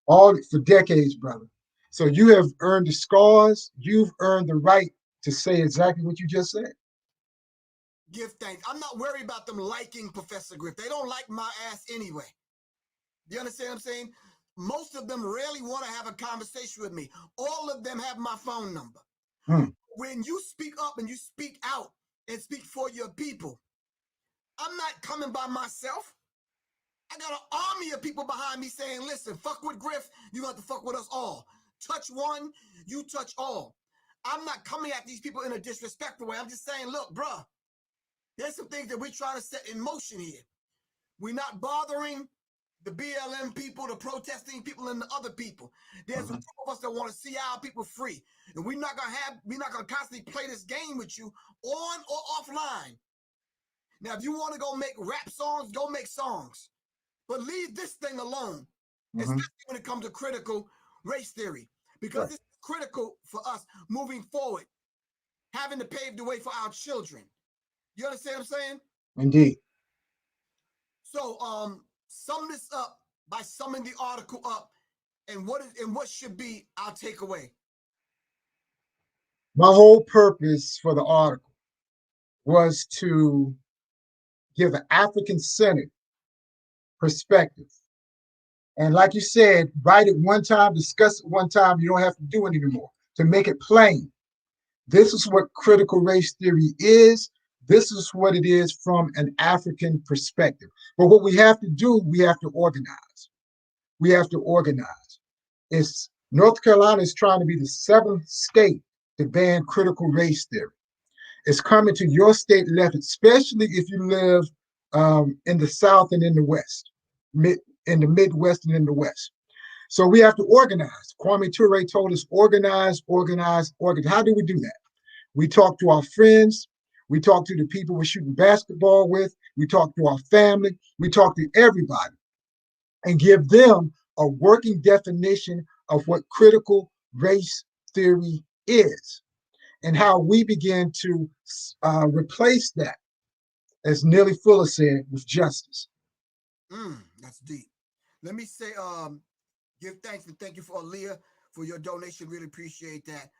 [SPEAKER 5] all for decades, brother. So you have earned the scars. You've earned the right to say exactly what you just said.
[SPEAKER 1] Give thanks. I'm not worried about them liking Professor Griff. They don't like my ass anyway. Do you understand what I'm saying? Most of them rarely want to have a conversation with me. All of them have my phone number. When you speak up and you speak out and speak for your people, I'm not coming by myself. I got an army of people behind me saying, listen, fuck with Griff, you got to fuck with us all. Touch one, you touch all. I'm not coming at these people in a disrespectful way. I'm just saying, look, bruh, there's some things that we're trying to set in motion here. We're not bothering the BLM people, the protesting people, and the other people. There's some of us that want to see our people free. And we're not gonna constantly play this game with you on or offline. Now, if you want to go make rap songs, go make songs. But leave this thing alone, especially when it comes to critical race theory, because it's critical for us moving forward, having to pave the way for our children. You understand what I'm saying?
[SPEAKER 5] Indeed.
[SPEAKER 1] So, sum this up by summing the article up, and what should be our takeaway.
[SPEAKER 5] My whole purpose for the article was to give an African-centered perspective. And like you said, write it one time, discuss it one time, you don't have to do it anymore. To make it plain, this is what critical race theory is. This is what it is from an African perspective. But what we have to do, we have to organize. We have to organize. North Carolina is trying to be the 7th state to ban critical race theory. It's coming to your state left, especially if you live in the South and in the West, in the Midwest and in the West. So we have to organize. Kwame Ture told us, organize, organize, organize. How do we do that? We talk to our friends. We talk to the people we're shooting basketball with. We talk to our family. We talk to everybody and give them a working definition of what critical race theory is and how we begin to replace that, as Nelly Fuller said, with justice.
[SPEAKER 1] That's deep. Let me say, give thanks and thank you for Aaliyah for your donation. Really appreciate that.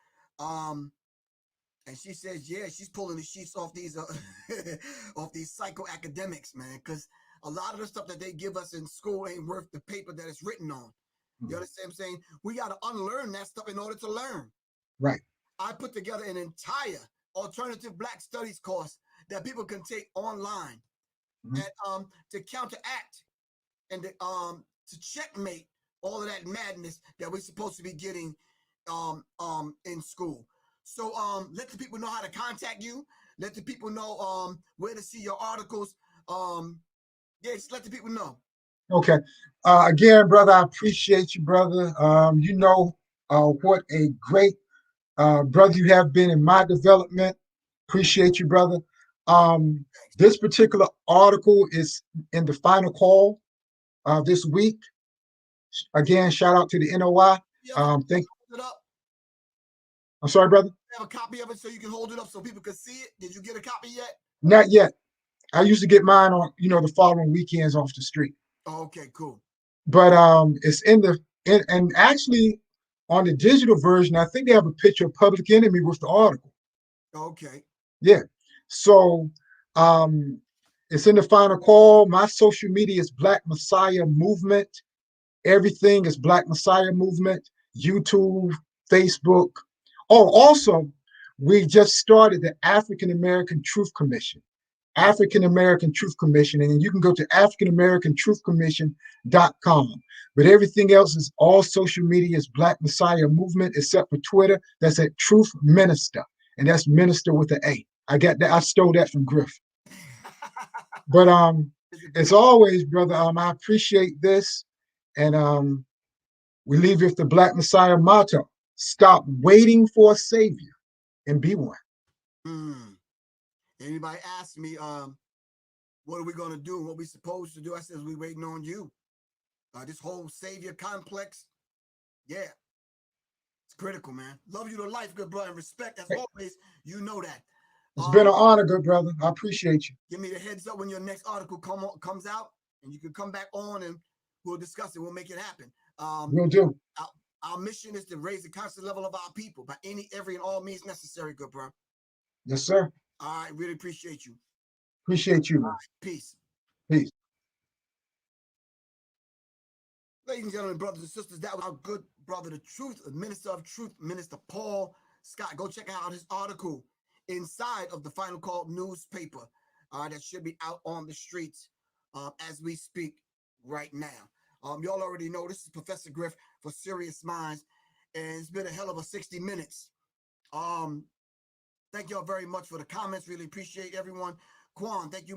[SPEAKER 1] And she says, yeah, she's pulling the sheets off these off these psychoacademics, man, because a lot of the stuff that they give us in school ain't worth the paper that it's written on. You understand what I'm saying? We got to unlearn that stuff in order to learn.
[SPEAKER 5] Right.
[SPEAKER 1] I put together an entire alternative Black studies course that people can take online and to counteract and to checkmate all of that madness that we're supposed to be getting in school. So let the people know how to contact you. Let the people know where to see your articles. Just let the people know.
[SPEAKER 5] Okay. Again, brother, I appreciate you, brother. You know what a great brother you have been in my development. Appreciate you, brother. This particular article is in the final call this week. Again, shout out to the NOI. Thank you. I'm sorry, brother.
[SPEAKER 1] Have a copy of it so you can hold it up so people can see it. Did you get a copy yet?
[SPEAKER 5] Not yet. I used to get mine on, the following weekends off the street.
[SPEAKER 1] Oh, okay, cool.
[SPEAKER 5] But it's and actually on the digital version, I think they have a picture of Public Enemy with the article.
[SPEAKER 1] Okay.
[SPEAKER 5] Yeah. So it's in the final call. My social media is Black Messiah Movement. Everything is Black Messiah Movement. YouTube, Facebook. Oh, also, we just started the African American Truth Commission. African American Truth Commission, and you can go to AfricanAmericanTruthCommission.com. But everything else is all social media is Black Messiah Movement, except for Twitter. That's at Truth Minister, and that's Minister with an A. I got that. I stole that from Griff. But as always, brother, I appreciate this, and we leave you with the Black Messiah motto: stop waiting for a savior and be one.
[SPEAKER 1] Anybody ask me, what are we going to do? What we supposed to do? I says, we waiting on you. This whole savior complex. Yeah. It's critical, man. Love you to life, good brother, and respect. As always, you know that.
[SPEAKER 5] It's been an honor, good brother. I appreciate you.
[SPEAKER 1] Give me the heads up when your next article comes out, and you can come back on and we'll discuss it. We'll make it happen.
[SPEAKER 5] We'll do.
[SPEAKER 1] Our mission is to raise the conscious level of our people by any, every, and all means necessary, good bro.
[SPEAKER 5] Yes, sir.
[SPEAKER 1] All right, really appreciate you.
[SPEAKER 5] Appreciate you, man.
[SPEAKER 1] Right, peace.
[SPEAKER 5] Peace.
[SPEAKER 1] Ladies and gentlemen, brothers and sisters, that was our good brother, the truth, the Minister of Truth, Minister Paul Scott. Go check out his article inside of the Final Call newspaper that should be out on the streets as we speak right now. Y'all already know this is Professor Griff for Serious Minds, and it's been a hell of a 60 minutes. Thank y'all very much for the comments. Really appreciate everyone. Quan, thank you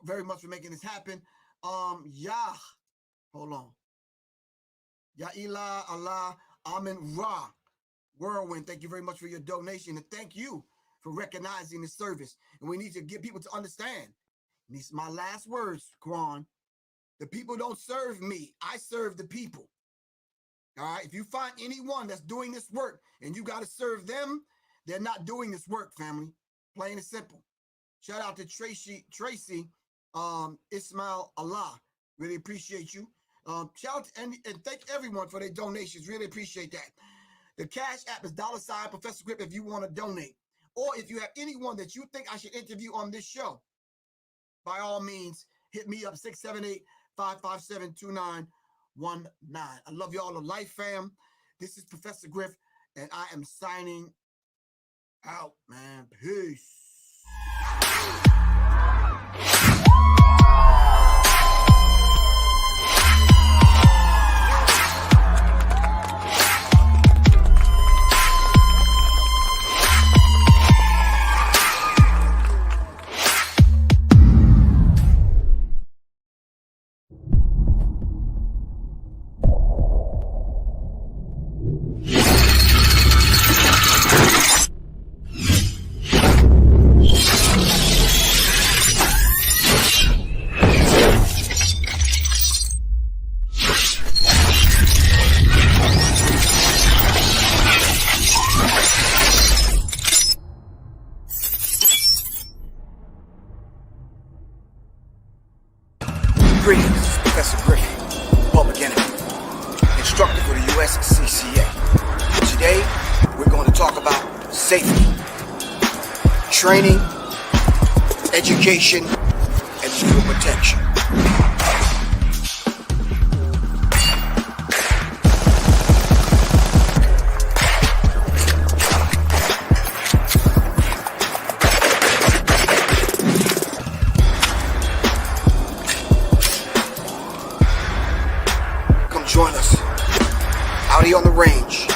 [SPEAKER 1] very much for making this happen. Hold on. Ya'ila Allah Amin Ra Whirlwind, thank you very much for your donation, and thank you for recognizing the service. And we need to get people to understand. These are my last words, Quan. The people don't serve me. I serve the people. All right. If you find anyone that's doing this work and you got to serve them, they're not doing this work, family. Plain and simple. Shout out to Tracy Ismail Allah. Really appreciate you. Shout out and thank everyone for their donations. Really appreciate that. The Cash App is $ Professor Grip if you want to donate. Or if you have anyone that you think I should interview on this show, by all means, hit me up, 678-557-2919. I love you all to life, fam. This is Professor Griff, and I am signing out, man. Peace. Greetings, Professor Griffin, Public Enemy, instructor for the USCCA. Today, we're going to talk about safety, training, education, and legal protection. Join us out here on the range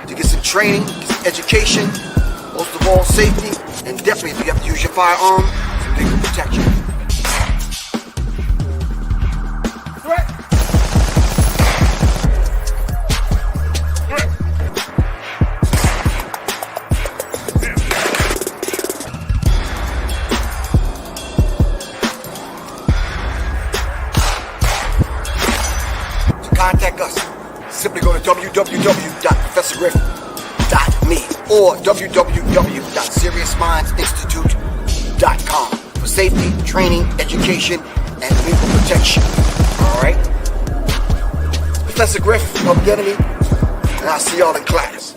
[SPEAKER 1] to get some training, get some education, most of all safety, and definitely if you have to use your firearm, some legal protection. Threat. Contact us. Simply go to www.professorgriff.me or www.seriousmindsinstitute.com for safety, training, education, and legal protection. All right? Professor Griff, Public Enemy, and I'll see y'all in class.